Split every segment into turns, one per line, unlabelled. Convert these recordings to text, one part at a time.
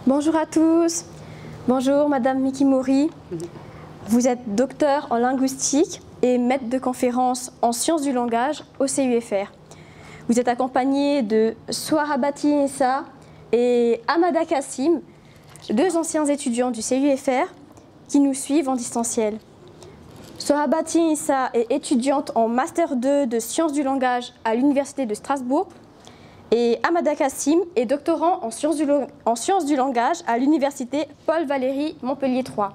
Bonjour à tous. Bonjour Madame Mikimori. Vous êtes docteur en linguistique et maître de conférence en sciences du langage au CUFR. Vous êtes accompagné de Sohrabati Issa et Amada Kassim, deux anciens étudiants du CUFR qui nous suivent en distanciel. Sohrabati Issa est étudiante en Master 2 de sciences du langage à l'Université de Strasbourg et Amada Kassim est doctorant en sciences du langage à l'Université Paul-Valéry Montpellier 3.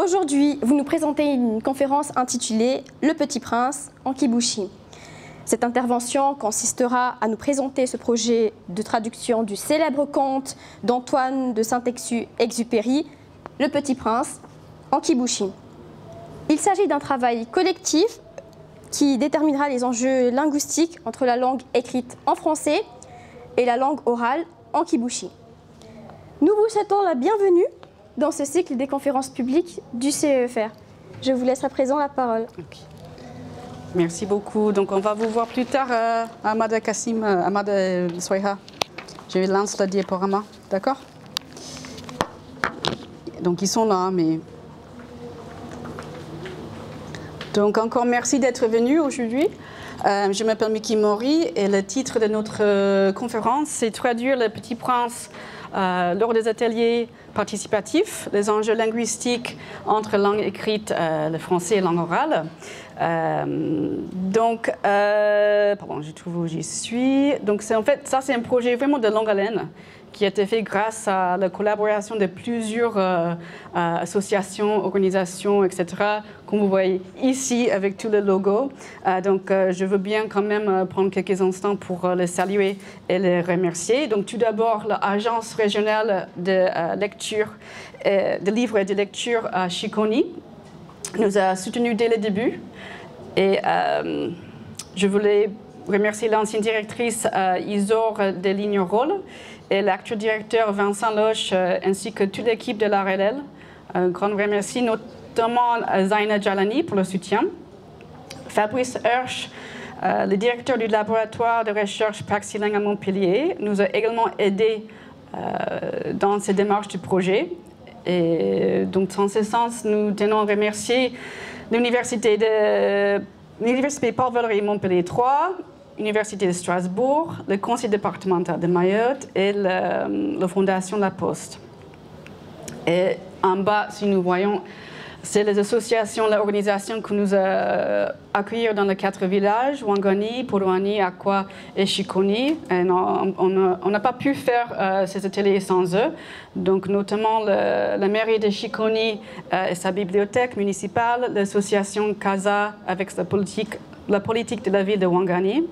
Aujourd'hui, vous nous présentez une conférence intitulée « Le Petit Prince en Kibushi ». Cette intervention consistera à nous présenter ce projet de traduction du célèbre conte d'Antoine de Saint-Exupéry, « Le Petit Prince en Kibushi ». Il s'agit d'un travail collectif qui déterminera les enjeux linguistiques entre la langue écrite en français et la langue orale en kibushi. Nous vous souhaitons la bienvenue dans ce cycle des conférences publiques du CEFR. Je vous laisse à présent la parole.
Okay. Merci beaucoup. Donc on va vous voir plus tard, Amada Kassim, Amada Soiha. Je lance le diaporama, d'accord? Donc ils sont là, mais... Donc encore merci d'être venu aujourd'hui. Je m'appelle Mikimori et le titre de notre conférence, c'est traduire le Petit Prince lors des ateliers participatifs, les enjeux linguistiques entre langue écrite, le français et langue orale. Pardon, je trouve où j'y suis. Donc en fait, ça c'est un projet vraiment de longue haleine qui a été fait grâce à la collaboration de plusieurs associations, organisations, etc., comme vous voyez ici avec tout le logo. Je veux bien quand même prendre quelques instants pour les saluer et les remercier. Donc tout d'abord, l'Agence régionale de lecture, de livres et de lecture à Shikoni nous a soutenus dès le début. Et je voulais remercier l'ancienne directrice Isor de Lignerolles et l'actuel directeur Vincent Loche, ainsi que toute l'équipe de l'ARLL. Un grand remercie notamment à Zaina Jalani pour le soutien. Fabrice Hirsch, le directeur du laboratoire de recherche Praxilang à Montpellier, nous a également aidés dans ces démarches du projet. Et donc, dans ce sens, nous tenons à remercier l'Université Paul-Valéry Montpellier 3, l'Université de Strasbourg, le Conseil départemental de Mayotte et la Fondation La Poste. Et en bas, si nous voyons, c'est les associations, l'organisation qui nous a accueillis dans les 4 villages, Wangani, Porowani, Akwa et Shikoni. Et on n'a pas pu faire ces ateliers sans eux. Donc, notamment la mairie de Shikoni et sa bibliothèque municipale, l'association Casa avec la politique de la ville de Wangani,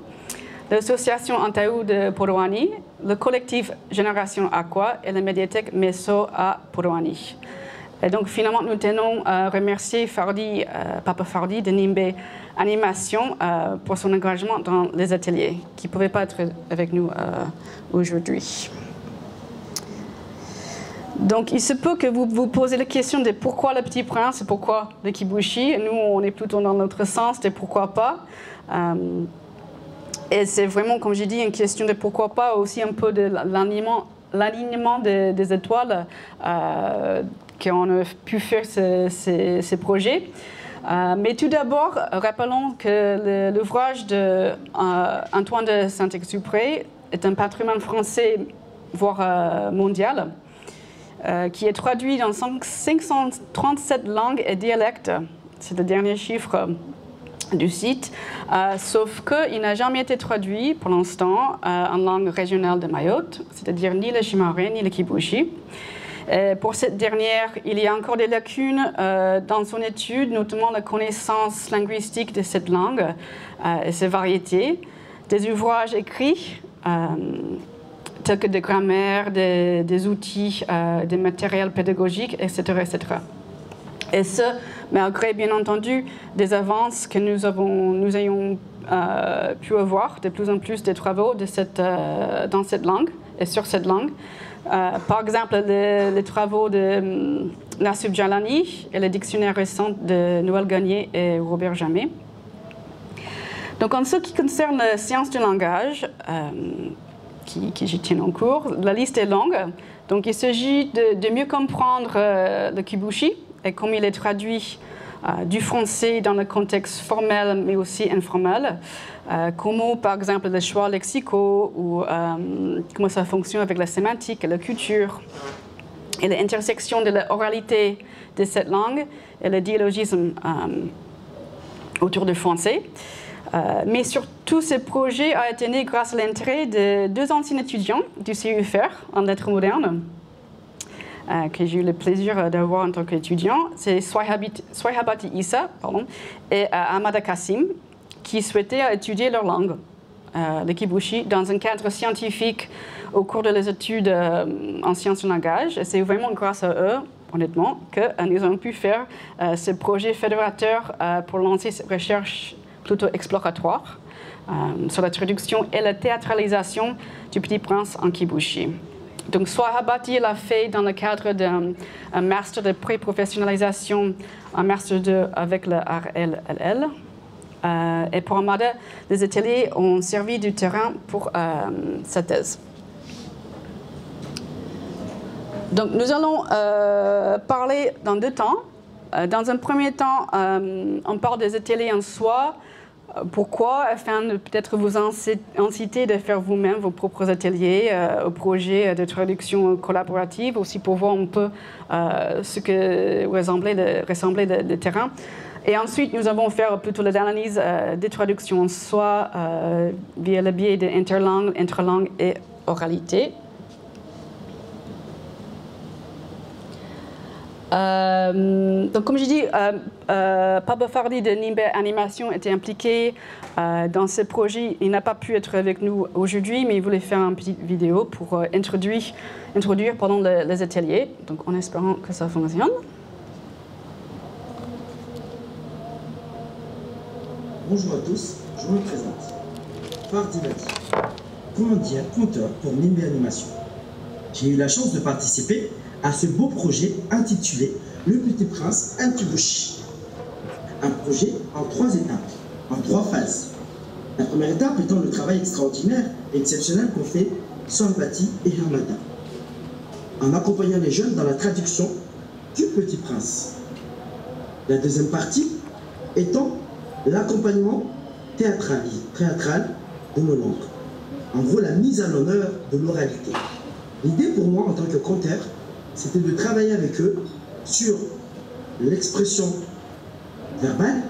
l'association Antaou de Porowani, le collectif Génération Akwa et la médiathèque Meso à Porowani. Et donc finalement, nous tenons à remercier Papa Fardi de Nimbe Animation pour son engagement dans les ateliers, qui ne pouvait pas être avec nous aujourd'hui. Donc il se peut que vous vous posez la question de pourquoi le Petit Prince et pourquoi le Kibushi. Nous, on est plutôt dans l'autre sens de pourquoi pas. Et c'est vraiment, comme j'ai dit, une question de pourquoi pas, aussi un peu de l'alignement des étoiles qu'on a pu faire ces projets. Mais tout d'abord, rappelons que l'ouvrage d'Antoine de Saint-Exupéry est un patrimoine français, voire mondial, qui est traduit dans 537 langues et dialectes. C'est le dernier chiffre du site, sauf qu'il n'a jamais été traduit pour l'instant en langue régionale de Mayotte, c'est-à-dire ni le Shimaray ni le Kibushi. Pour cette dernière, il y a encore des lacunes dans son étude, notamment la connaissance linguistique de cette langue et ses variétés, des ouvrages écrits tels que des grammaires, des outils, des matériels pédagogiques, etc., etc. Et ce, malgré, bien entendu, des avances que nous ayons pu avoir, de plus en plus de travaux dans cette langue et sur cette langue. Par exemple, les travaux de Nassib Jalani et le dictionnaire récent de Noël Gagné et Robert Jamet. Donc, en ce qui concerne la science du langage, que je tiens en cours. La liste est longue, donc il s'agit de mieux comprendre le kibushi et comment il est traduit du français dans le contexte formel mais aussi informel, comment par exemple les choix lexicaux ou comment ça fonctionne avec la sémantique et la culture et l'intersection de l'oralité de cette langue et le dialogisme autour du français. Mais surtout, ce projet a été né grâce à l'intérêt de 2 anciens étudiants du CUFR en lettres modernes, que j'ai eu le plaisir d'avoir en tant qu'étudiant. C'est Swaihabati Issa et Amada Kassim, qui souhaitaient étudier leur langue, le kibushi, dans un cadre scientifique au cours de les études en sciences du langage. Et c'est vraiment grâce à eux, honnêtement, que nous avons pu faire ce projet fédérateur pour lancer cette recherche plutôt exploratoire sur la traduction et la théâtralisation du Petit Prince en kibushi. Donc, Swaihabati l'a fait dans le cadre d'un master de pré-professionnalisation, un master 2 avec le RLLL. Et pour Amada, les ateliers ont servi du terrain pour sa thèse. Donc, nous allons parler dans 2 temps. Dans un premier temps, on parle des ateliers en soi. Pourquoi? Afin de peut-être vous inciter de faire vous-même vos propres ateliers au projet de traduction collaborative, aussi pour voir un peu ce que ressemblait le terrain. Et ensuite, nous allons faire plutôt l'analyse des traductions en soi via le biais de interlangue, intralangue et oralité. Donc, comme je dis, Pablo Fardi de Nimbe Animation était impliqué dans ce projet. Il n'a pas pu être avec nous aujourd'hui, mais il voulait faire une petite vidéo pour introduire les ateliers. Donc, en espérant que ça fonctionne.
Bonjour à tous, je me présente. Fardi Ladi, comédien, conteur pour Nimbe Animation. J'ai eu la chance de participer à ce beau projet intitulé Le Petit Prince en kibushi. Un projet en 3 étapes, en 3 phases. La première étape étant le travail extraordinaire et exceptionnel qu'ont fait Swaihabati et Amada, en accompagnant les jeunes dans la traduction du Petit Prince. La deuxième partie étant l'accompagnement théâtral de nos langues. En gros, la mise à l'honneur de l'oralité. L'idée pour moi en tant que conteur, c'était de travailler avec eux sur l'expression verbale,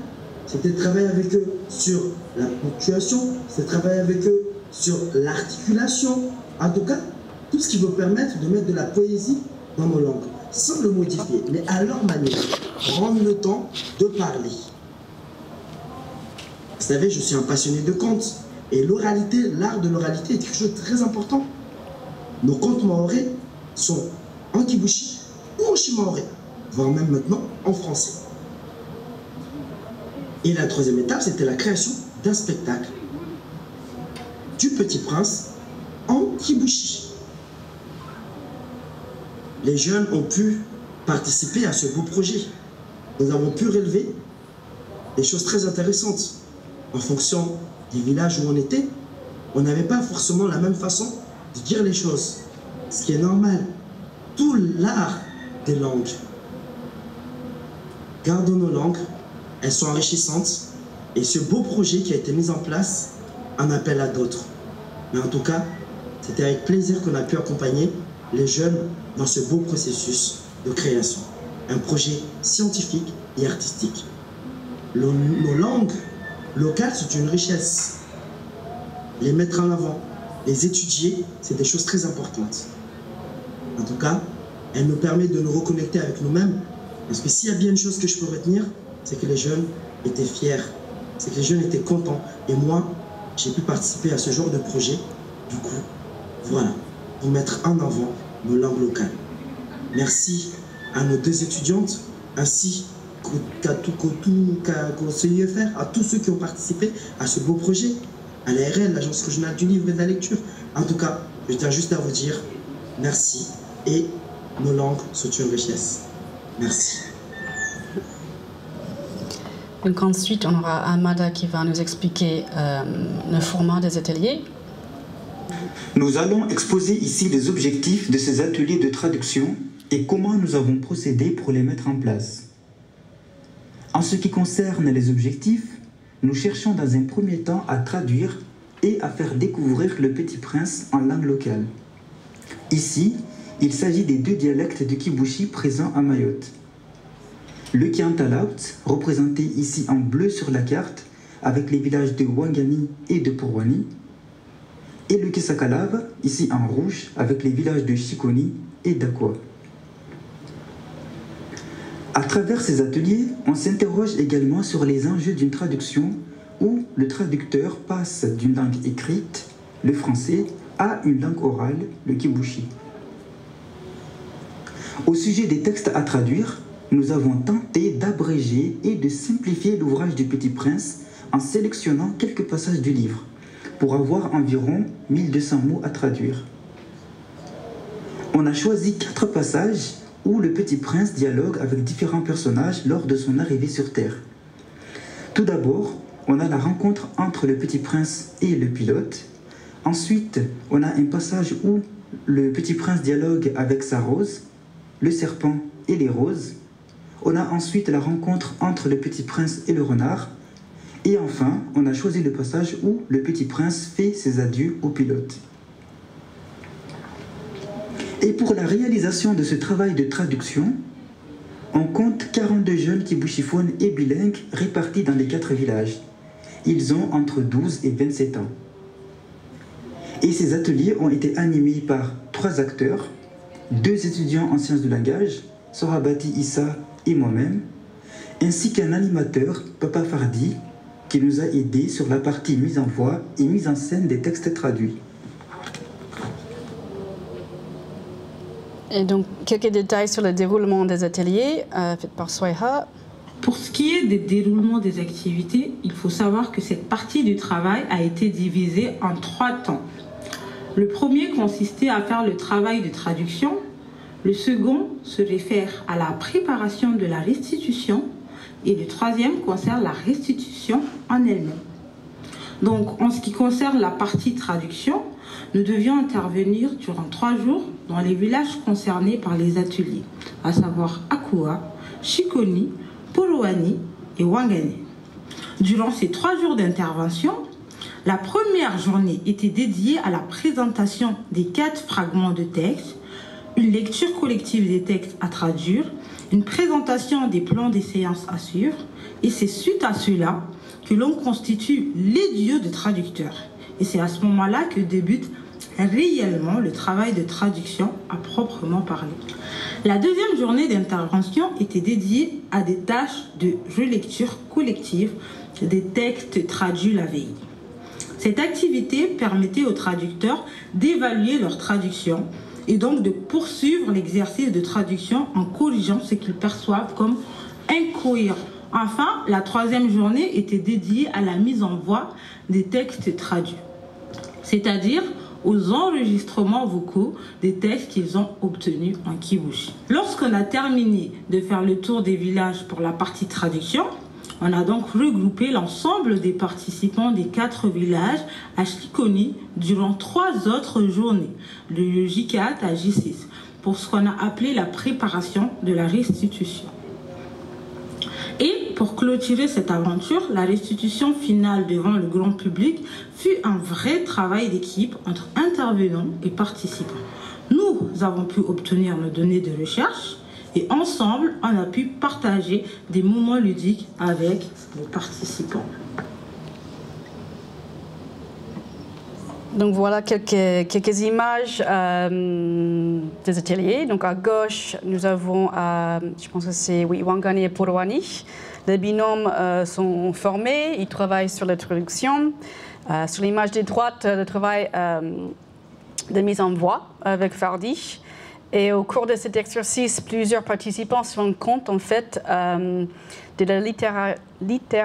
c'était de travailler avec eux sur la ponctuation, c'était de travailler avec eux sur l'articulation, en tout cas, tout ce qui veut permettre de mettre de la poésie dans nos langues, sans le modifier, mais à leur manière, prendre le temps de parler. Vous savez, je suis un passionné de contes, et l'oralité, l'art de l'oralité est quelque chose de très important. Nos contes maorais sont en kibushi ou en shimaoré, voire même maintenant en français. Et la troisième étape, c'était la création d'un spectacle du Petit Prince en kibushi. Les jeunes ont pu participer à ce beau projet. Nous avons pu relever des choses très intéressantes. En fonction des villages où on était, on n'avait pas forcément la même façon de dire les choses, ce qui est normal. Tout l'art des langues. Gardons nos langues, elles sont enrichissantes, et ce beau projet qui a été mis en place en appelle à d'autres. Mais en tout cas, c'était avec plaisir qu'on a pu accompagner les jeunes dans ce beau processus de création. Un projet scientifique et artistique. Nos langues locales, c'est une richesse. Les mettre en avant, les étudier, c'est des choses très importantes. En tout cas, elle nous permet de nous reconnecter avec nous-mêmes. Parce que s'il y a bien une chose que je peux retenir, c'est que les jeunes étaient fiers. C'est que les jeunes étaient contents. Et moi, j'ai pu participer à ce genre de projet. Du coup, voilà, pour mettre en avant nos langues locales. Merci à nos 2 étudiantes, ainsi qu'au CUFR, à tous ceux qui ont participé à ce beau projet, à l'ARL, l'Agence régionale du livre et de la lecture. En tout cas, je tiens juste à vous dire merci. Et nos langues sont une richesse. Merci.
Donc ensuite, on aura Amada qui va nous expliquer le format des ateliers.
Nous allons exposer ici les objectifs de ces ateliers de traduction et comment nous avons procédé pour les mettre en place. En ce qui concerne les objectifs, nous cherchons dans un premier temps à traduire et à faire découvrir le Petit Prince en langue locale. Ici, il s'agit des 2 dialectes du Kibushi présents à Mayotte. Le Kiantalaut, représenté ici en bleu sur la carte, avec les villages de Wangani et de Porwani, et le Kisakalav, ici en rouge, avec les villages de Chikoni et d'Akwa. À travers ces ateliers, on s'interroge également sur les enjeux d'une traduction où le traducteur passe d'une langue écrite, le français, à une langue orale, le Kibushi. Au sujet des textes à traduire, nous avons tenté d'abréger et de simplifier l'ouvrage du Petit Prince en sélectionnant quelques passages du livre, pour avoir environ 1200 mots à traduire. On a choisi 4 passages où le Petit Prince dialogue avec différents personnages lors de son arrivée sur Terre. Tout d'abord, on a la rencontre entre le Petit Prince et le pilote. Ensuite, on a un passage où le Petit Prince dialogue avec sa rose, le serpent et les roses. On a ensuite la rencontre entre le Petit Prince et le renard. Et enfin, on a choisi le passage où le Petit Prince fait ses adieux au pilote. Et pour la réalisation de ce travail de traduction, on compte 42 jeunes kibushiphones et bilingues répartis dans les 4 villages. Ils ont entre 12 et 27 ans. Et ces ateliers ont été animés par 3 acteurs, 2 étudiants en sciences du langage, Sohabati Issa et moi-même, ainsi qu'un animateur, Papa Fardi, qui nous a aidés sur la partie mise en voix et mise en scène des textes traduits.
Et donc, quelques détails sur le déroulement des ateliers faits par Swaiha.
Pour ce qui est des déroulements des activités, il faut savoir que cette partie du travail a été divisée en 3 temps. Le premier consistait à faire le travail de traduction. Le second se réfère à la préparation de la restitution. Et le troisième concerne la restitution en elle-même. Donc, en ce qui concerne la partie traduction, nous devions intervenir durant 3 jours dans les villages concernés par les ateliers, à savoir Akua, Chikoni, Porwani et Wangani. Durant ces 3 jours d'intervention, la première journée était dédiée à la présentation des 4 fragments de texte, une lecture collective des textes à traduire, une présentation des plans des séances à suivre, et c'est suite à cela que l'on constitue les duos de traducteurs. Et c'est à ce moment-là que débute réellement le travail de traduction à proprement parler. La deuxième journée d'intervention était dédiée à des tâches de relecture collective des textes traduits la veille. Cette activité permettait aux traducteurs d'évaluer leur traduction et donc de poursuivre l'exercice de traduction en corrigeant ce qu'ils perçoivent comme incohérent. Enfin, la troisième journée était dédiée à la mise en voix des textes traduits, c'est-à-dire aux enregistrements vocaux des textes qu'ils ont obtenus en kibushi. Lorsqu'on a terminé de faire le tour des villages pour la partie traduction, on a donc regroupé l'ensemble des participants des 4 villages à Chikoni durant 3 autres journées, de J4 à J6, pour ce qu'on a appelé la préparation de la restitution. Et pour clôturer cette aventure, la restitution finale devant le grand public fut un vrai travail d'équipe entre intervenants et participants. Nous avons pu obtenir nos données de recherche et ensemble, on a pu partager des moments ludiques avec les participants.
Donc voilà quelques images des ateliers. Donc à gauche, nous avons, je pense que c'est Wangani et Porwani. Les binômes sont formés, ils travaillent sur la traduction. Sur l'image de droite, le travail de mise en voix avec Fardi. Et au cours de cet exercice, plusieurs participants se rendent compte en fait de la littérarité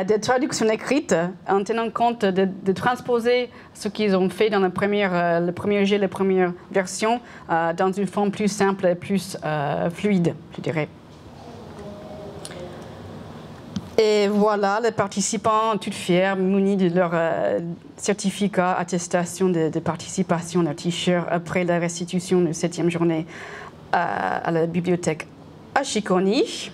de traduction écrite en tenant compte de transposer ce qu'ils ont fait dans le premier jet, la première version, dans une forme plus simple et plus fluide, je dirais. Et voilà, les participants, tout fiers, munis de leur certificat, attestation de participation, leur t-shirt, après la restitution de 7e journée à la bibliothèque à Chiconi.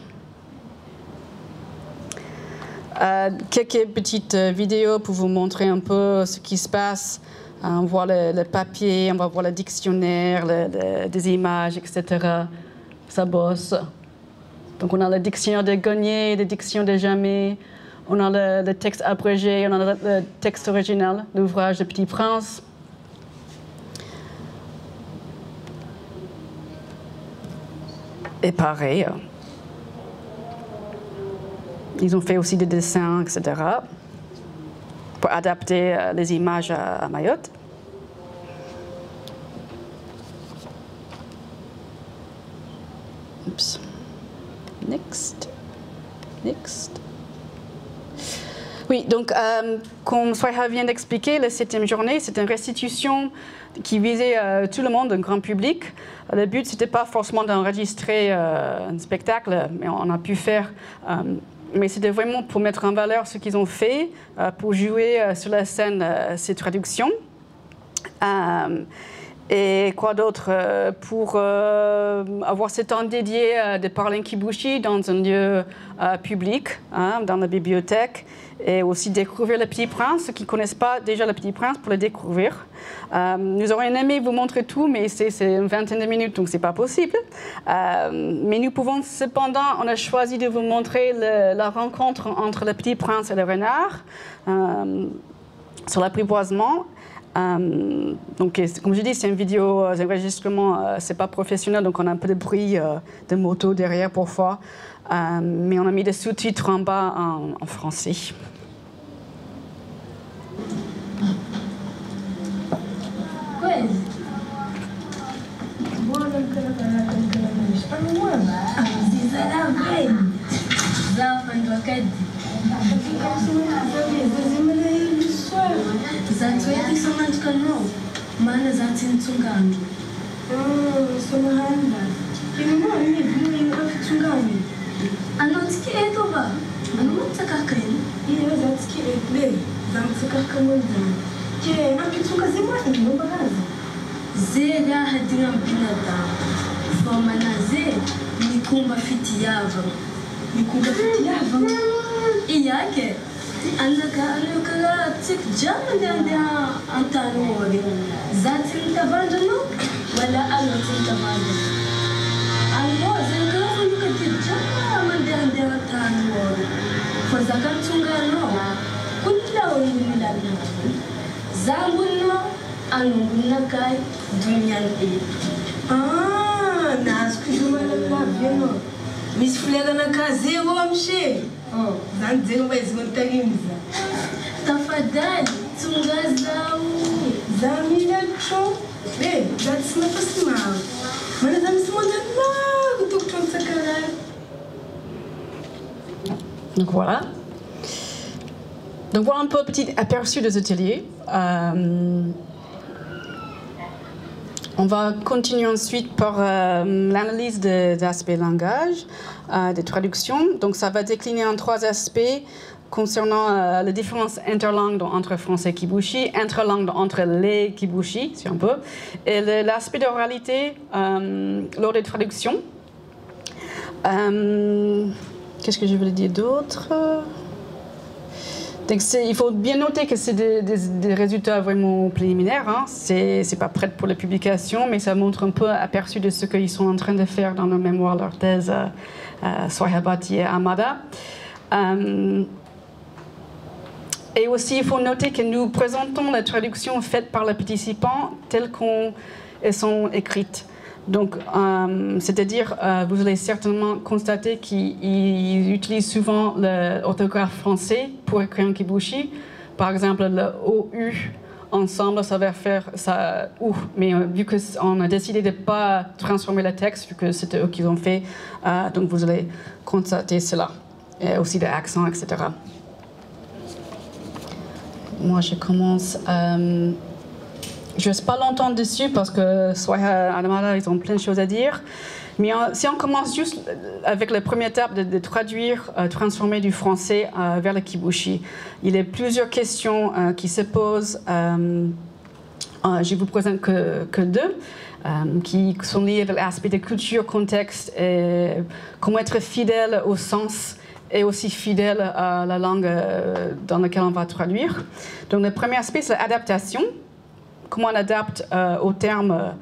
Quelques petites vidéos pour vous montrer un peu ce qui se passe. On voit le papier, on va voir le dictionnaire, des images, etc. Ça bosse. Donc on a le dictionnaire de Gagné, le dictionnaire de Jamais, on a le texte abrégé, on a le texte original, l'ouvrage de Petit Prince. Et pareil, ils ont fait aussi des dessins, etc. pour adapter les images à Mayotte. Oups. Next. Oui, donc, comme Sohaïba vient d'expliquer, la 7e journée, c'est une restitution qui visait tout le monde, un grand public. Le but, ce n'était pas forcément d'enregistrer un spectacle, mais on a pu faire... mais c'était vraiment pour mettre en valeur ce qu'ils ont fait, pour jouer sur la scène ces traductions. Et quoi d'autre, pour avoir ce temps dédié de parler en kibushi dans un lieu public, dans la bibliothèque, et aussi découvrir le Petit Prince, ceux qui ne connaissent pas déjà le Petit Prince, pour le découvrir. Nous aurions aimé vous montrer tout, mais c'est une vingtaine de minutes, donc ce n'est pas possible. Mais nous pouvons cependant, on a choisi de vous montrer la rencontre entre le Petit Prince et le renard sur l'apprivoisement. Donc, comme je dis, c'est une vidéo, un enregistrement, c'est pas professionnel, donc on a un peu de bruit de moto derrière parfois, mais on a mis des sous-titres en bas en français.
Zatsweti somantika no mana zatsintsungano somahanda imoni bini aftsungani anotiki etoba anotsakakeni iyo zatiki etle zamtsakakamunda ke nakitsunga zimani nobagaza zega hadinga binada famana ze mikumba fitiyava iyake Anaka tsik jama de antanu zatin tabandano wala alotin tabandano allo zanga fuka jama de antanu fazakan tungano kulla wimilana zambuno alunna kai dunyan nasku jumala la veno mis flega na kaze wamshe zanzeni wezimontakimza tafadhali tungazau zamilacho zatisinafasimao mana zamisimondana kutokutomsakara.
Donc voilà. Donc voilà un peu un petit aperçu des ateliers. On va continuer ensuite par l'analyse des aspects langage, des traductions. Donc ça va décliner en 3 aspects concernant la différence interlangue entre français et kibushi, interlangue entre les kibushi, si on peut, et l'aspect d'oralité lors des traductions. Qu'est-ce que je voulais dire d'autre? Donc il faut bien noter que c'est des résultats vraiment préliminaires. Hein. C'est pas prêt pour la publication, mais ça montre un peu aperçu de ce qu'ils sont en train de faire dans leur mémoire, leur thèse, Sohaïba et Amada. Et aussi, il faut noter que nous présentons les traductions faites par les participants telles qu'elles sont écrites. Donc, c'est-à-dire, vous allez certainement constater qu'ils utilisent souvent l'orthographe français pour écrire en kibushi. Par exemple, le OU, ensemble, ça va faire ça OU. Mais vu qu'on a décidé de ne pas transformer le texte, vu que c'était eux qui l'ont fait, donc vous allez constater cela. Et aussi des accents, etc. Moi, je commence... je ne reste pas longtemps dessus parce que Sohaïba et Amada, ils ont plein de choses à dire. Mais si on commence juste avec la première étape de traduire, transformer du français vers le kibushi, il y a plusieurs questions qui se posent. Je vous présente que deux, qui sont liées avec l'aspect de culture, contexte, et comment être fidèle au sens et aussi fidèle à la langue dans laquelle on va traduire. Donc le premier aspect, c'est l'adaptation. Comment on adapte aux termes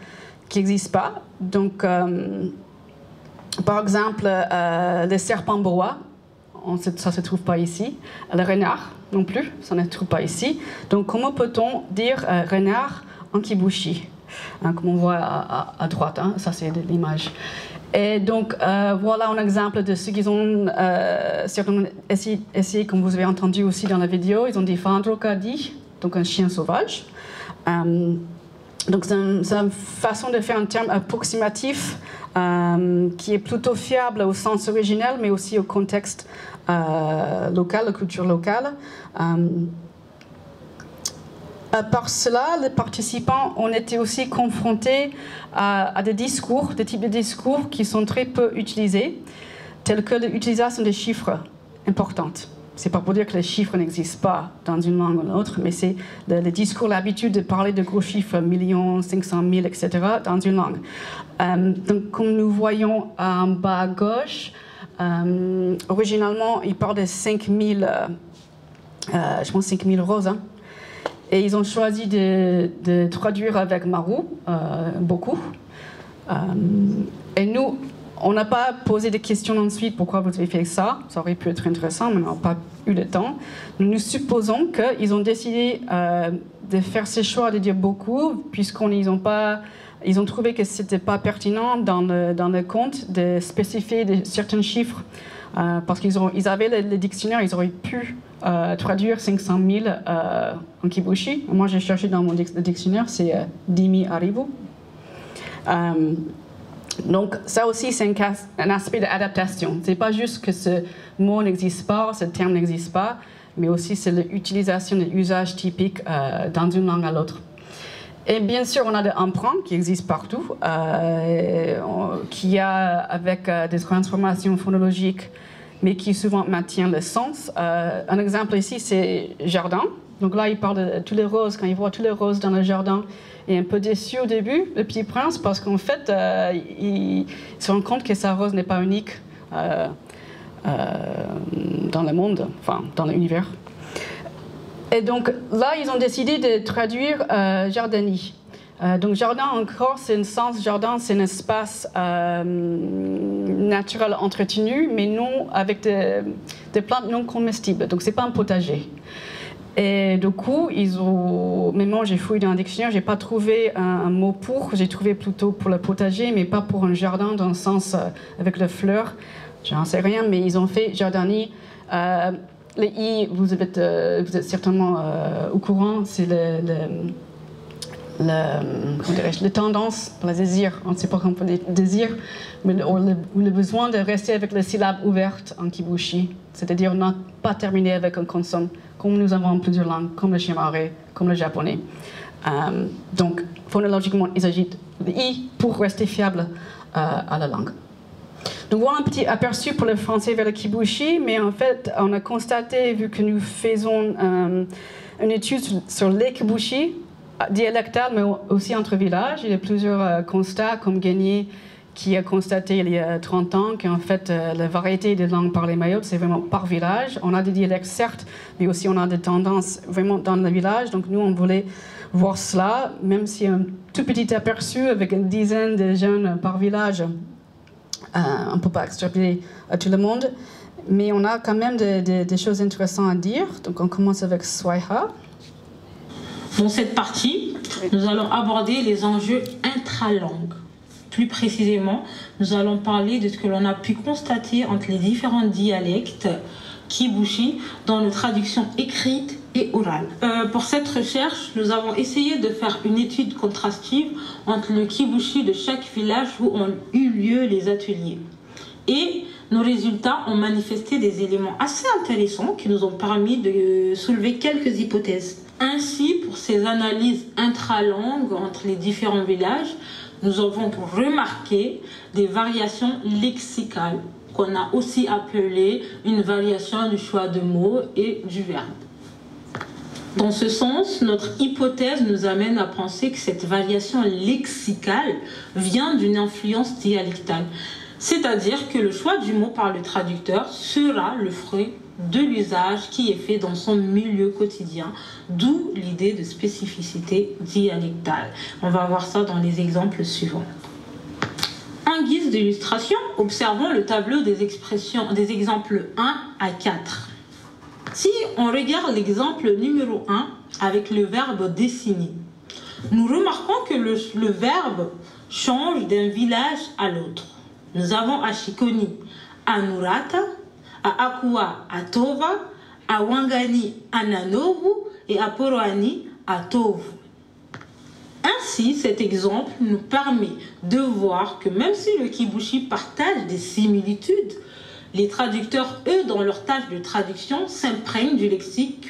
qui n'existent pas. Donc, par exemple, le serpent boa, ça ne se trouve pas ici. Le renard, non plus, ça ne se trouve pas ici. Donc, comment peut-on dire renard en kibushi, comme on voit à droite, ça c'est l'image. Et donc, voilà un exemple de ce qu'ils ont certainement essayé, comme vous avez entendu aussi dans la vidéo, ils ont dit fandrokadi, donc un chien sauvage. Donc c'est une façon de faire un terme approximatif qui est plutôt fiable au sens originel, mais aussi au contexte local, la culture locale. Par cela, les participants ont été aussi confrontés à des discours, des types de discours qui sont très peu utilisés, tels que l'utilisation des chiffres importants. C'est pas pour dire que les chiffres n'existent pas dans une langue ou l'autre, mais c'est le discours, l'habitude de parler de gros chiffres, millions, 500 000, etc., dans une langue. Donc, comme nous voyons en bas à gauche, originalement, ils parlent de 5000, je pense 5000 roses, et ils ont choisi de traduire avec Maru, beaucoup. Et nous, on n'a pas posé de questions ensuite, pourquoi vous avez fait ça? Ça aurait pu être intéressant, mais on n'a pas eu le temps. Nous supposons qu'ils ont décidé de faire ce choix de dire beaucoup, puisqu'ils ont trouvé que ce n'était pas pertinent dans le compte de spécifier certains chiffres. Parce qu'ils avaient le dictionnaire, ils auraient pu traduire 500 000 en kibushi. Moi, j'ai cherché dans mon dictionnaire, c'est Dimi Arivu. Donc, ça aussi, c'est un aspect d'adaptation. Ce n'est pas juste que ce mot n'existe pas, ce terme n'existe pas, mais aussi c'est l'utilisation de l'usage typique dans une langue à l'autre. Et bien sûr, on a des emprunts qui existent partout, qui a avec des transformations phonologiques, mais qui souvent maintiennent le sens. Un exemple ici, c'est jardin. Donc là, il parle de tous les roses. Quand il voit tous les roses dans le jardin, il est un peu déçu au début, le petit prince, parce qu'en fait, il se rend compte que sa rose n'est pas unique dans le monde, enfin, dans l'univers. Et donc là, ils ont décidé de traduire jardini. Donc jardin, encore, c'est un sens, jardin, c'est un espace naturel entretenu, mais non avec des plantes non comestibles. Donc c'est pas un potager. Et du coup, même moi j'ai fouillé dans un dictionnaire, j'ai pas trouvé un mot pour, j'ai trouvé plutôt pour le potager, mais pas pour un jardin dans le sens avec les fleurs. J'en sais rien, mais ils ont fait jardini. Le i, vous êtes certainement au courant, c'est les tendances, le désir, on ne sait pas comment on peut dire désir, mais le besoin de rester avec les syllabes ouvertes en kibushi, c'est-à-dire ne pas terminer avec un consonne, comme nous avons en plusieurs langues, comme le shimaru, comme le japonais. Donc, phonologiquement, il s'agit de i pour rester fiable à la langue. Donc voilà un petit aperçu pour le français vers le kibushi, mais en fait, on a constaté, vu que nous faisons une étude sur les kibushi, dialectales, mais aussi entre villages, il y a plusieurs constats, comme Gagné, qui a constaté il y a 30 ans qu'en fait, la variété des langues parlées Mayotte, c'est vraiment par village. On a des dialectes, certes, mais aussi on a des tendances vraiment dans le village. Donc nous, on voulait voir cela, même si un tout petit aperçu avec une dizaine de jeunes par village. On ne peut pas extrapoler à tout le monde, mais on a quand même des choses intéressantes à dire. Donc on commence avec Swaiha.
Dans cette partie, nous allons aborder les enjeux intralangues. Plus précisément, nous allons parler de ce que l'on a pu constater entre les différents dialectes kibushi dans nos traductions écrites et orales. Pour cette recherche, nous avons essayé de faire une étude contrastive entre le kibushi de chaque village où ont eu lieu les ateliers. Et nos résultats ont manifesté des éléments assez intéressants qui nous ont permis de soulever quelques hypothèses. Ainsi, pour ces analyses intralangues entre les différents villages, nous avons remarqué des variations lexicales qu'on a aussi appelées une variation du choix de mots et du verbe. Dans ce sens, notre hypothèse nous amène à penser que cette variation lexicale vient d'une influence dialectale, c'est-à-dire que le choix du mot par le traducteur sera le fruit de l'usage qui est fait dans son milieu quotidien, d'où l'idée de spécificité dialectale. On va voir ça dans les exemples suivants. En guise d'illustration, observons le tableau des exemples 1 à 4. Si on regarde l'exemple numéro 1 avec le verbe dessiner, nous remarquons que le verbe change d'un village à l'autre. Nous avons à Shikoni, à Nurata, à Akua, à Tova, à Wangani, à Nanobu et à Poroani, à Tovu. Ainsi, cet exemple nous permet de voir que même si le Kibushi partage des similitudes, les traducteurs, eux, dans leur tâche de traduction, s'imprègnent du lexique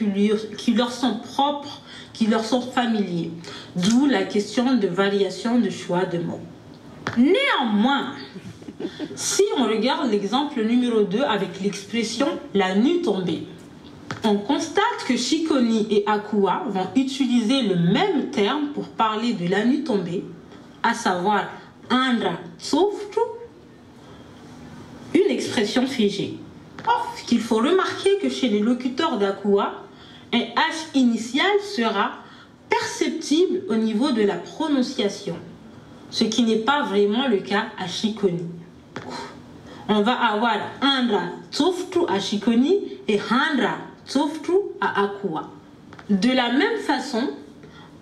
qui leur sont propres, qui leur sont familiers. D'où la question de variation de choix de mots. Néanmoins, si on regarde l'exemple numéro 2 avec l'expression « la nuit tombée », on constate que Shikoni et Akua vont utiliser le même terme pour parler de la nuit tombée, à savoir « Andra Tsoftu », une expression figée. Sauf qu'il faut remarquer que chez les locuteurs d'Akua, un H initial sera perceptible au niveau de la prononciation, ce qui n'est pas vraiment le cas à Shikoni. On va avoir Andra Tsoftu à Shikoni et Handra Tsoftu à Akua. De la même façon,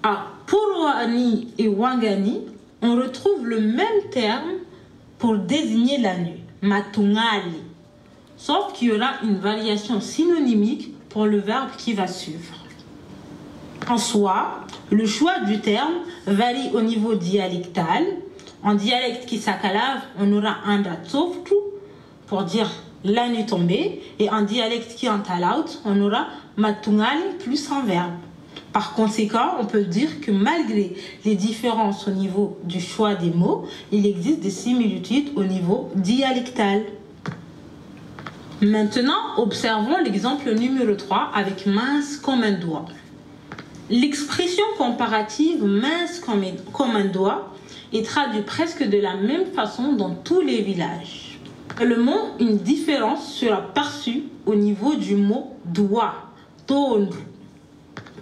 à Poroani et Wangani, on retrouve le même terme pour désigner la nuit, Matungali. Sauf qu'il y aura une variation synonymique pour le verbe qui va suivre. En soi, le choix du terme varie au niveau dialectal. En dialecte Kisakalave, on aura Andra Tsoftu pour dire la nuit tombée, et en dialecte Kiantalaut, on aura Matungali plus un verbe. Par conséquent, on peut dire que malgré les différences au niveau du choix des mots, il existe des similitudes au niveau dialectal. Maintenant, observons l'exemple numéro 3 avec mince comme un doigt. L'expression comparative mince comme un doigt est traduite presque de la même façon dans tous les villages. Seulement, une différence sera perçue au niveau du mot doigt, tondru.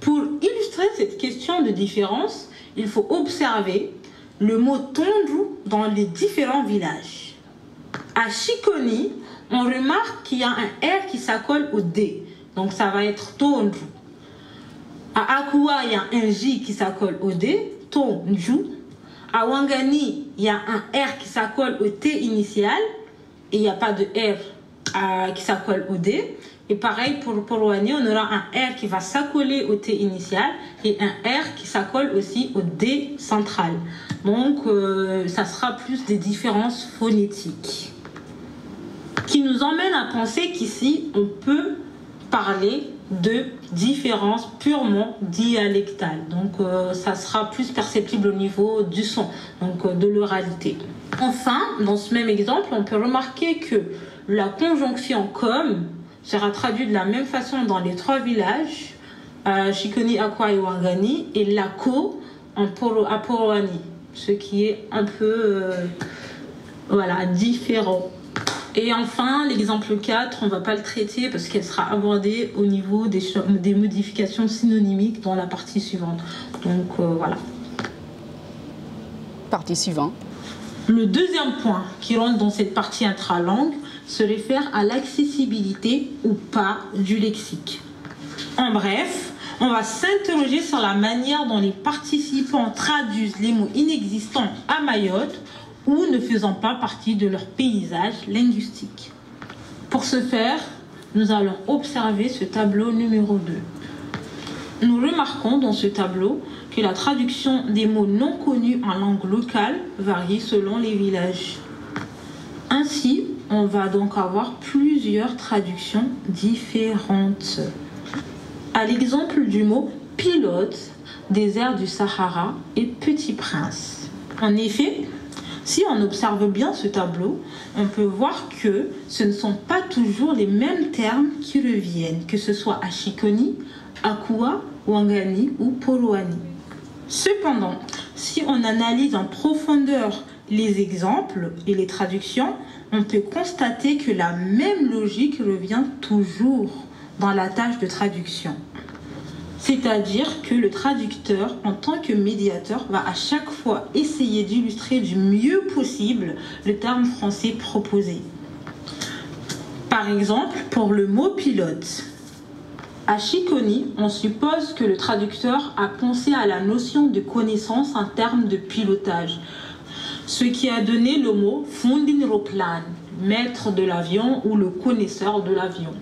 Pour illustrer cette question de différence, il faut observer le mot tondru dans les différents villages. À Shikoni, on remarque qu'il y a un R qui s'accole au D, donc ça va être tondru. À Akua, il y a un J qui s'accole au D, tonju. À Wangani, il y a un R qui s'accole au T initial et il n'y a pas de R qui s'accole au D. Et pareil pour Poroani, on aura un R qui va s'accoler au T initial et un R qui s'accole aussi au D central. Donc, ça sera plus des différences phonétiques. Qui nous emmène à penser qu'ici, on peut parler de différences purement dialectales. Donc, ça sera plus perceptible au niveau du son, donc de l'oralité. Enfin, dans ce même exemple, on peut remarquer que la conjonction comme sera traduite de la même façon dans les trois villages, Shikoni, Akua et Wangani, et Lako à Poroani, ce qui est un peu différent. Et enfin, l'exemple 4, on ne va pas le traiter parce qu'elle sera abordée au niveau des modifications synonymiques dans la partie suivante. Donc voilà.
Partie suivante.
Le deuxième point qui rentre dans cette partie intralangue se réfère à l'accessibilité ou pas du lexique. En bref, on va s'interroger sur la manière dont les participants traduisent les mots inexistants à Mayotte ou ne faisant pas partie de leur paysage linguistique. Pour ce faire, nous allons observer ce tableau numéro 2. Nous remarquons dans ce tableau que la traduction des mots non connus en langue locale varie selon les villages. Ainsi, on va donc avoir plusieurs traductions différentes. À l'exemple du mot pilote, désert du Sahara et petit prince. En effet, si on observe bien ce tableau, on peut voir que ce ne sont pas toujours les mêmes termes qui reviennent, que ce soit Ashikoni, Akua, Wangani ou Polowani. Cependant, si on analyse en profondeur les exemples et les traductions, on peut constater que la même logique revient toujours dans la tâche de traduction. C'est-à-dire que le traducteur, en tant que médiateur, va à chaque fois essayer d'illustrer du mieux possible le terme français proposé. Par exemple, pour le mot pilote, à Shikoni, on suppose que le traducteur a pensé à la notion de connaissance en termes de pilotage, ce qui a donné le mot Fundinroplan, maître de l'avion ou le connaisseur de l'avion.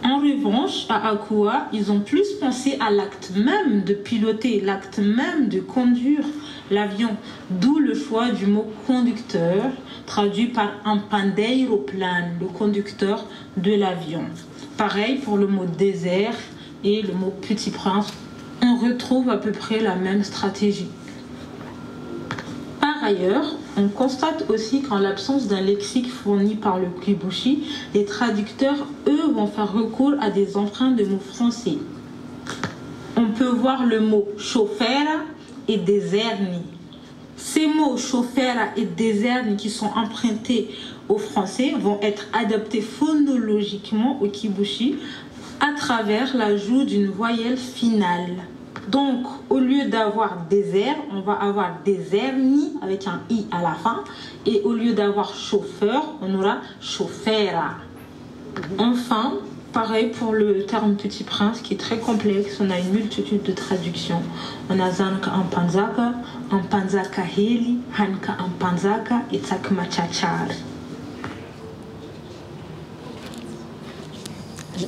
En revanche, à Akua, ils ont plus pensé à l'acte même de piloter, l'acte même de conduire l'avion, d'où le choix du mot conducteur, traduit par un pandeiroplan, le conducteur de l'avion. Pareil pour le mot désert et le mot petit prince, on retrouve à peu près la même stratégie. Par ailleurs, on constate aussi qu'en l'absence d'un lexique fourni par le Kibushi, les traducteurs, eux, vont faire recours à des emprunts de mots français. On peut voir le mot chauffera et déserni. Ces mots chauffera et déserni qui sont empruntés au français vont être adaptés phonologiquement au Kibushi à travers l'ajout d'une voyelle finale. Donc, au lieu d'avoir désert, on va avoir déserni avec un i à la fin. Et au lieu d'avoir chauffeur, on aura chauffera. Enfin, pareil pour le terme petit prince qui est très complexe. On a une multitude de traductions. On a zanka en panzaka heli, hanka en panzaka et takmachachar.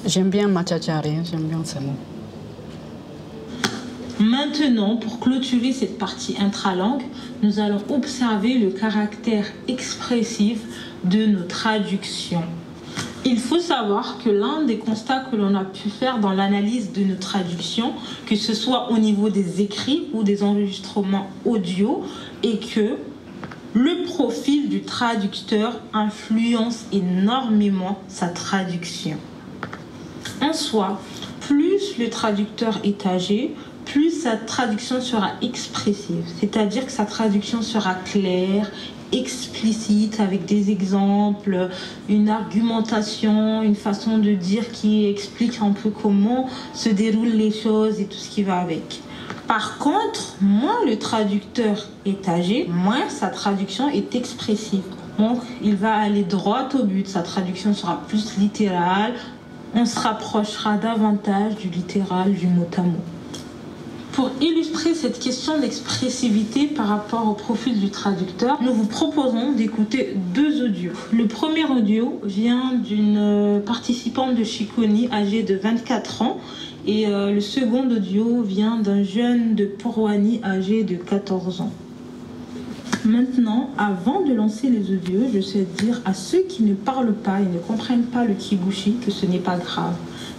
J'aime bien machachari, j'aime bien ce mot.
Maintenant, pour clôturer cette partie intralangue, nous allons observer le caractère expressif de nos traductions. Il faut savoir que l'un des constats que l'on a pu faire dans l'analyse de nos traductions, que ce soit au niveau des écrits ou des enregistrements audio, est que le profil du traducteur influence énormément sa traduction. En soi, plus le traducteur est âgé, plus sa traduction sera expressive, c'est-à-dire que sa traduction sera claire, explicite, avec des exemples, une argumentation, une façon de dire qui explique un peu comment se déroulent les choses et tout ce qui va avec. Par contre, moins le traducteur est âgé, moins sa traduction est expressive. Donc, il va aller droit au but, sa traduction sera plus littérale, on se rapprochera davantage du littéral, du mot à mot. Pour illustrer cette question d'expressivité par rapport au profil du traducteur, nous vous proposons d'écouter deux audios. Le premier audio vient d'une participante de Shikoni âgée de 24 ans et le second audio vient d'un jeune de Polowani âgé de 14 ans. Maintenant, avant de lancer les audios, je souhaite dire à ceux qui ne parlent pas et ne comprennent pas le Kibushi que ce n'est pas grave.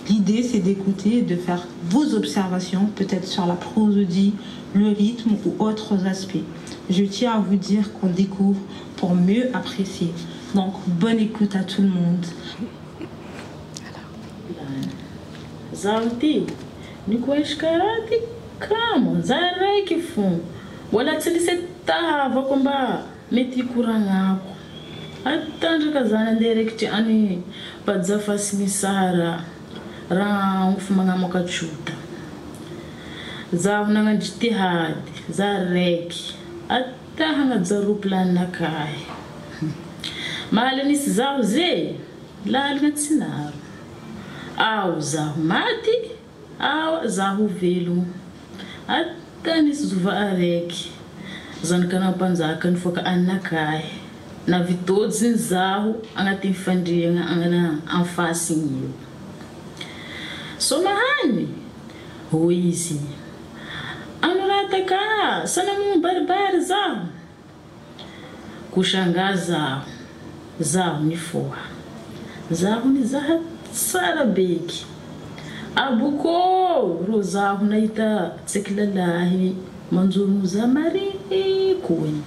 L'idée, c'est d'écouter et de faire vos observations, peut-être sur la prosodie, le rythme ou autres aspects. Je tiens à vous dire qu'on découvre pour mieux apprécier. Donc, bonne écoute à tout le monde.
Zawti, nikuashkarati kama zarai kifun. Wala tsiliseta vakomba meti kurangako. Atandra kazana direct ani padzafasi misara. Raha ufumanga makachuta za unanga jitihadi za reki ata hanga za ruplan nakai malani za ze la algatsinar au za mati au za velu ata niszuva reki zankana panza kan foka anakai na vitodzi zahu angati fandinga angana anfasinho. Somahani huizi anurataka sana mbaribari zao kushangaza zao ni fua zao ni zaha sara beki abuko rozao naita tseklalahi manjono mariko eny.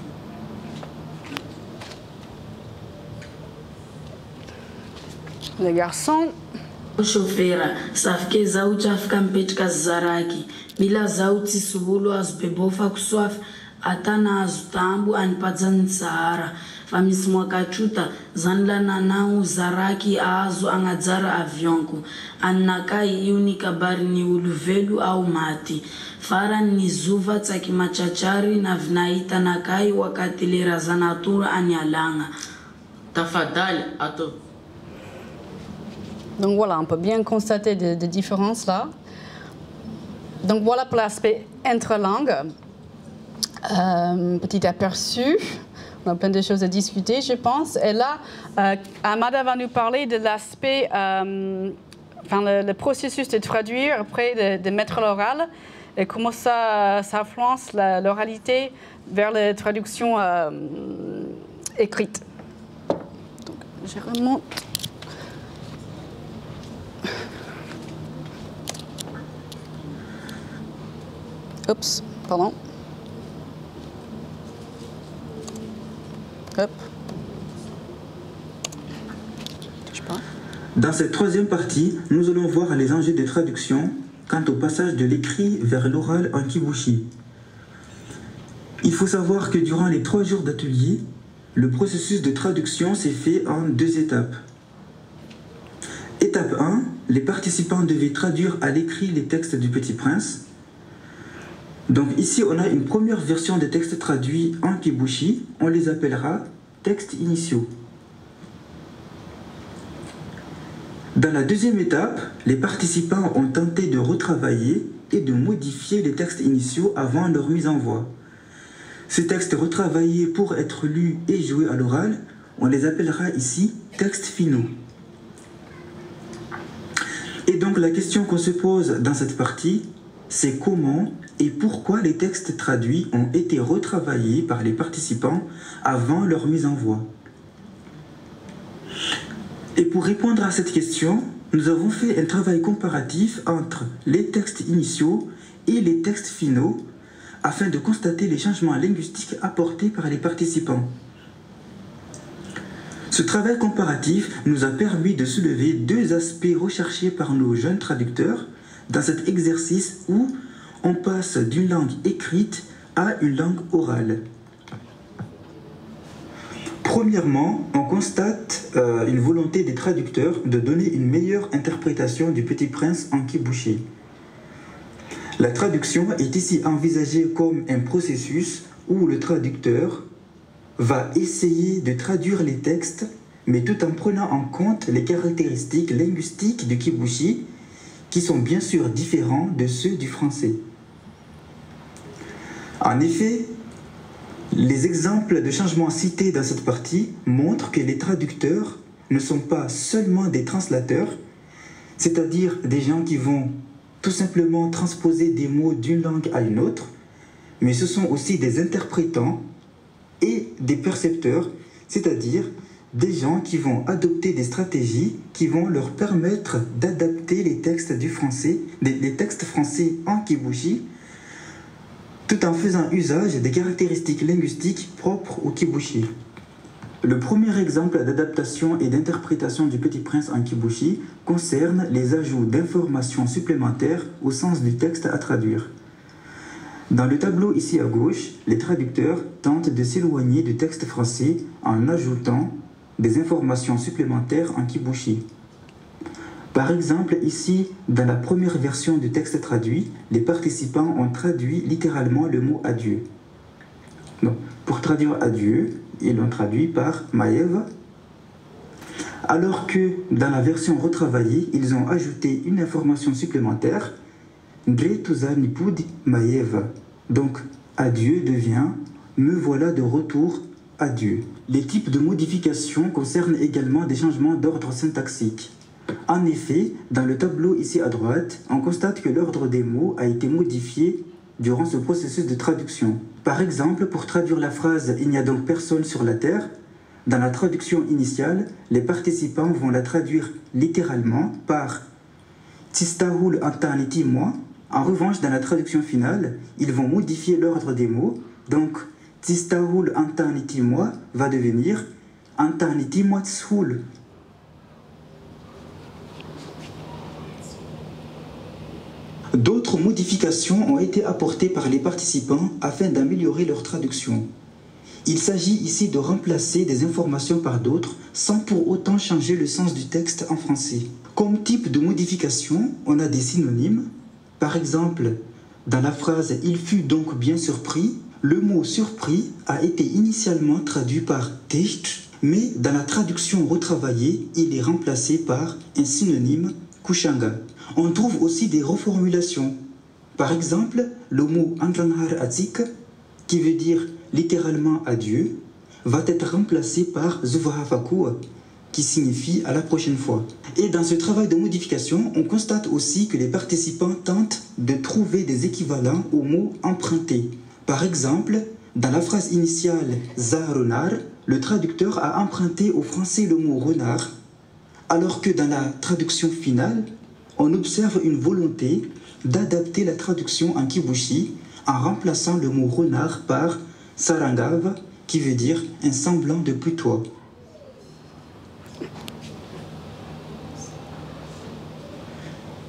Les garçons.
Chauffera, safike zaho tsy afaka mipetraka zaraky. Mila zaho tsisy olo azo bebofako soafy atana azo tambo anipajany Sahara. Fa misy moakatrota zany lananao zaraky azo agnajara avionko. Annakay io ny kabarin'ny olo velo ao maty. Farany ny zova tsaky matratrary navinahita anakay wakati lera zanatora any alagna. Tafadhali ato.
Donc voilà, on peut bien constater des différences là. Donc voilà pour l'aspect interlangue. Petit aperçu. On a plein de choses à discuter, je pense. Et là, Amada va nous parler de l'aspect, le processus de traduire après de mettre l'oral et comment ça influence l'oralité vers la traduction écrite. Donc, je remonte. Oups, pardon. Hop. Touche pas.
Dans cette troisième partie, nous allons voir les enjeux de traduction quant au passage de l'écrit vers l'oral en kibushi. Il faut savoir que durant les 3 jours d'atelier, le processus de traduction s'est fait en 2 étapes. Étape 1, les participants devaient traduire à l'écrit les textes du Petit Prince. Donc ici, on a une première version des textes traduits en kibushi. On les appellera textes initiaux. Dans la deuxième étape, les participants ont tenté de retravailler et de modifier les textes initiaux avant leur mise en voix. Ces textes retravaillés pour être lus et joués à l'oral, on les appellera ici textes finaux. Et donc la question qu'on se pose dans cette partie, c'est comment et pourquoi les textes traduits ont été retravaillés par les participants avant leur mise en voix. Et pour répondre à cette question, nous avons fait un travail comparatif entre les textes initiaux et les textes finaux afin de constater les changements linguistiques apportés par les participants. Ce travail comparatif nous a permis de soulever 2 aspects recherchés par nos jeunes traducteurs dans cet exercice où on passe d'une langue écrite à une langue orale. Premièrement, on constate une volonté des traducteurs de donner une meilleure interprétation du Petit Prince en kibushi. La traduction est ici envisagée comme un processus où le traducteur va essayer de traduire les textes, mais tout en prenant en compte les caractéristiques linguistiques du kibushi, qui sont bien sûr différents de ceux du français. En effet, les exemples de changements cités dans cette partie montrent que les traducteurs ne sont pas seulement des translateurs, c'est-à-dire des gens qui vont tout simplement transposer des mots d'une langue à une autre, mais ce sont aussi des interprétants et des percepteurs, c'est-à-dire des gens qui vont adopter des stratégies qui vont leur permettre d'adapter les textes du français, les textes français en kibushi, tout en faisant usage des caractéristiques linguistiques propres au kibushi. Le premier exemple d'adaptation et d'interprétation du Petit Prince en kibushi concerne les ajouts d'informations supplémentaires au sens du texte à traduire. Dans le tableau ici à gauche, les traducteurs tentent de s'éloigner du texte français en ajoutant des informations supplémentaires en kibushi. Par exemple, ici, dans la première version du texte traduit, les participants ont traduit littéralement le mot adieu. Donc, pour traduire adieu, ils l'ont traduit par Maeva, alors que dans la version retravaillée, ils ont ajouté une information supplémentaire, Gretuza Nipud Maeva. Donc, adieu devient me voilà de retour à Dieu. Les types de modifications concernent également des changements d'ordre syntaxique. En effet, dans le tableau ici à droite, on constate que l'ordre des mots a été modifié durant ce processus de traduction. Par exemple, pour traduire la phrase « Il n'y a donc personne sur la terre », dans la traduction initiale, les participants vont la traduire littéralement par « Tistahul antaniti moi », En revanche, dans la traduction finale, ils vont modifier l'ordre des mots. Donc, Tistahul antaniti moi va devenir antaniti moi tshul. D'autres modifications ont été apportées par les participants afin d'améliorer leur traduction. Il s'agit ici de remplacer des informations par d'autres sans pour autant changer le sens du texte en français. Comme type de modification, on a des synonymes. Par exemple, dans la phrase « Il fut donc bien surpris », le mot « surpris » a été initialement traduit par « techt », mais dans la traduction retravaillée, il est remplacé par un synonyme « kushanga ». On trouve aussi des reformulations. Par exemple, le mot « andranhar atzik », qui veut dire littéralement « adieu », va être remplacé par « zuvahafaku », qui signifie « à la prochaine fois ». Et dans ce travail de modification, on constate aussi que les participants tentent de trouver des équivalents aux mots empruntés. Par exemple, dans la phrase initiale « zaharonar », le traducteur a emprunté au français le mot « renard », alors que dans la traduction finale, on observe une volonté d'adapter la traduction en kibushi en remplaçant le mot « renard » par « sarangav », qui veut dire « un semblant de putois ».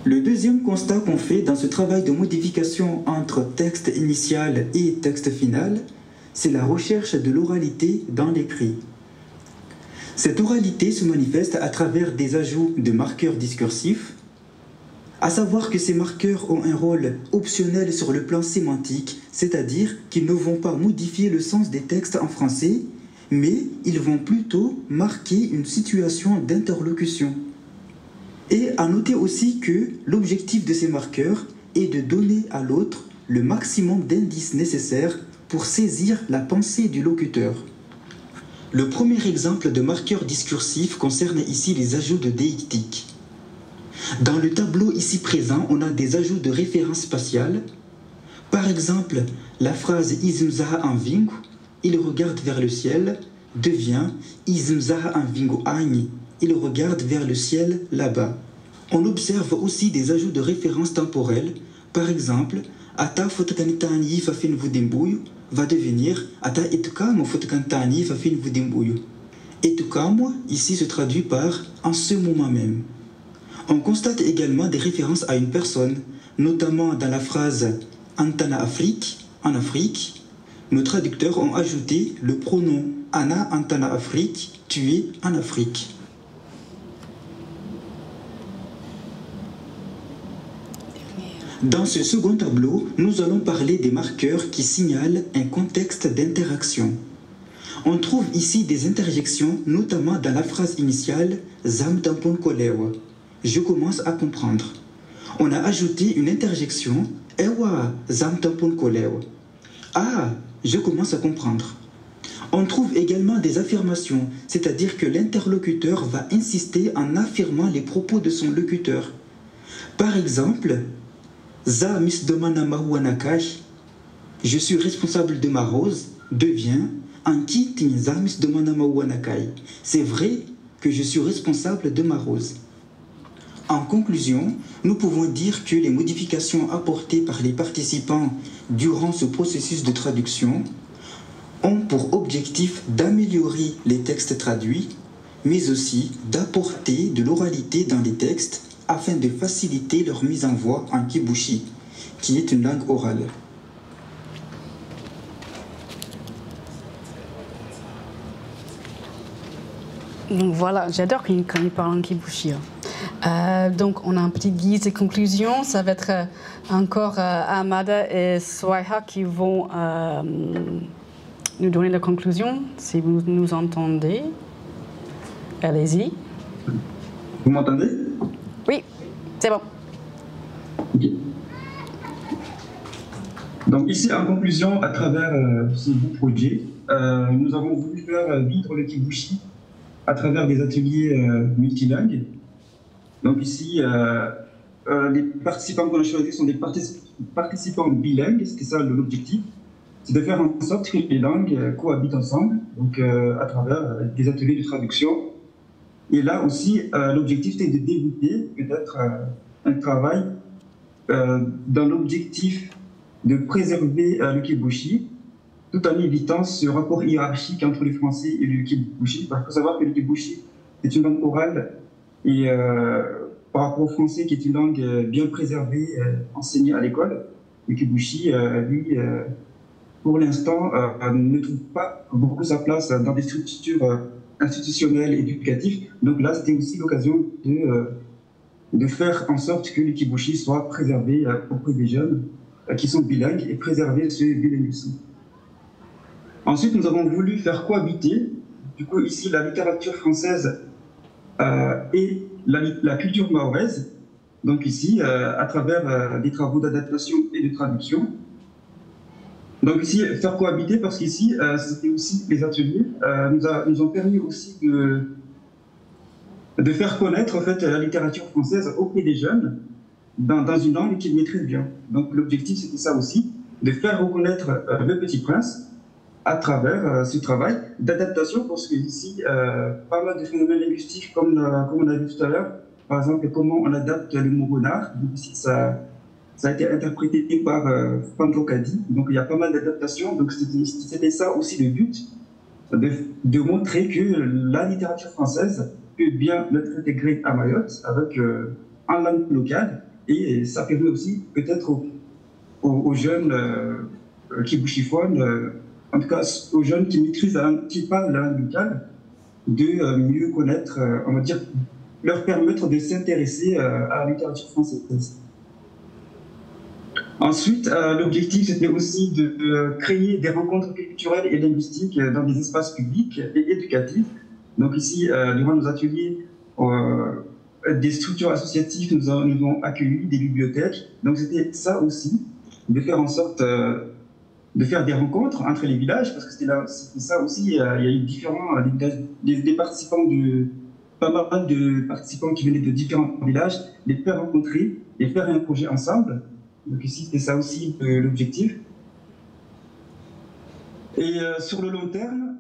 Le deuxième constat qu'on fait dans ce travail de modification entre texte initial et texte final, c'est la recherche de l'oralité dans l'écrit. Cette oralité se manifeste à travers des ajouts de marqueurs discursifs, à savoir que ces marqueurs ont un rôle optionnel sur le plan sémantique, c'est-à-dire qu'ils ne vont pas modifier le sens des textes en français, mais ils vont plutôt marquer une situation d'interlocution. Et à noter aussi que l'objectif de ces marqueurs est de donner à l'autre le maximum d'indices nécessaires pour saisir la pensée du locuteur. Le premier exemple de marqueur discursif concerne ici les ajouts de déictique. Dans le tableau ici présent, on a des ajouts de références spatiales. Par exemple, la phrase « Izmzaha anvingu », il regarde vers le ciel, devient « Izmzaha anvingu agni », il regarde vers le ciel là-bas. On observe aussi des ajouts de références temporelles. Par exemple, « Ata fotakantani fafin vudimbuyu » va devenir « Ata etukamo fotakantani fafin vudimbuyu ». Etukamo, ici, se traduit par « en ce moment même ». On constate également des références à une personne, notamment dans la phrase « Antana Afrique », en Afrique. Nos traducteurs ont ajouté le pronom « Ana Antana Afrique », tu es en Afrique. Dans ce second tableau, nous allons parler des marqueurs qui signalent un contexte d'interaction. On trouve ici des interjections, notamment dans la phrase initiale « Zam tampon kolewa ». Je commence à comprendre. On a ajouté une interjection « Ewa zam tampon kolewa ». Ah, je commence à comprendre. On trouve également des affirmations, c'est-à-dire que l'interlocuteur va insister en affirmant les propos de son locuteur. Par exemple, « Za misdomana mahuanakai », je suis responsable de ma rose, devient « Anki tinza misdomana mahuanakai ». C'est vrai que je suis responsable de ma rose. En conclusion, nous pouvons dire que les modifications apportées par les participants durant ce processus de traduction ont pour objectif d'améliorer les textes traduits, mais aussi d'apporter de l'oralité dans les textes afin de faciliter leur mise en voix en kibushi, qui est une langue orale.
Donc voilà, j'adore quand il parle en kibushi. Donc on a un petit guide de conclusion. Ça va être encore Amada et Swaiha qui vont nous donner la conclusion, si vous nous entendez. Allez-y.
Vous m'entendez?
Oui, c'est bon.
Okay. Donc ici, en conclusion, à travers ce beau projet, nous avons voulu faire vivre le kibushi à travers des ateliers multilingues. Donc ici, les participants qu'on a choisis sont des participants bilingues, c'était ça l'objectif, c'est de faire en sorte que les langues cohabitent ensemble, donc à travers des ateliers de traduction. Et là aussi, l'objectif était de débuter peut-être un travail
dans l'objectif de préserver le kibushi, tout en évitant ce rapport hiérarchique entre le français et le kibushi. Parce qu'il faut savoir que le kibushi est une langue orale et par rapport au français qui est une langue bien préservée, enseignée à l'école, le kibushi, lui, pour l'instant, ne trouve pas beaucoup sa place dans des structures institutionnelles, éducatives. Donc là, c'était aussi l'occasion de faire en sorte que le kibushi soit préservé auprès des jeunes qui sont bilingues et préserver ce bilinguisme. Ensuite, nous avons voulu faire cohabiter, du coup, ici, la littérature française et la culture mahoraise, donc ici, à travers des travaux d'adaptation et de traduction. Donc ici, faire cohabiter, parce qu'ici, c'était aussi les ateliers, nous ont permis aussi de faire connaître en fait, la littérature française auprès des jeunes dans une langue qu'ils maîtrisent bien. Donc l'objectif, c'était ça aussi, de faire reconnaître Le Petit Prince à travers ce travail d'adaptation, parce qu'ici, pas mal de phénomènes linguistiques, comme on a vu tout à l'heure, par exemple, comment on adapte le mot renard. Donc ici, ça a été interprété par Pandro Kadi, donc il y a pas mal d'adaptations. Donc c'était ça aussi le but, de montrer que la littérature française peut bien être intégrée à Mayotte avec en langue locale, et ça permet aussi peut-être aux jeunes kibushifones, en tout cas aux jeunes qui maîtrisent qui parlent la langue locale, de mieux connaître, on va dire, leur permettre de s'intéresser à la littérature française. Ensuite, l'objectif, c'était aussi de créer des rencontres culturelles et linguistiques dans des espaces publics et éducatifs. Donc ici, durant nos ateliers, des structures associatives nous ont accueillis, des bibliothèques. Donc c'était ça aussi, de faire en sorte de faire des rencontres entre les villages, parce que c'était ça aussi, il y a eu différents des participants pas mal de participants qui venaient de différents villages, les faire rencontrer et faire un projet ensemble. Donc ici, c'était ça aussi l'objectif. Et sur le long terme,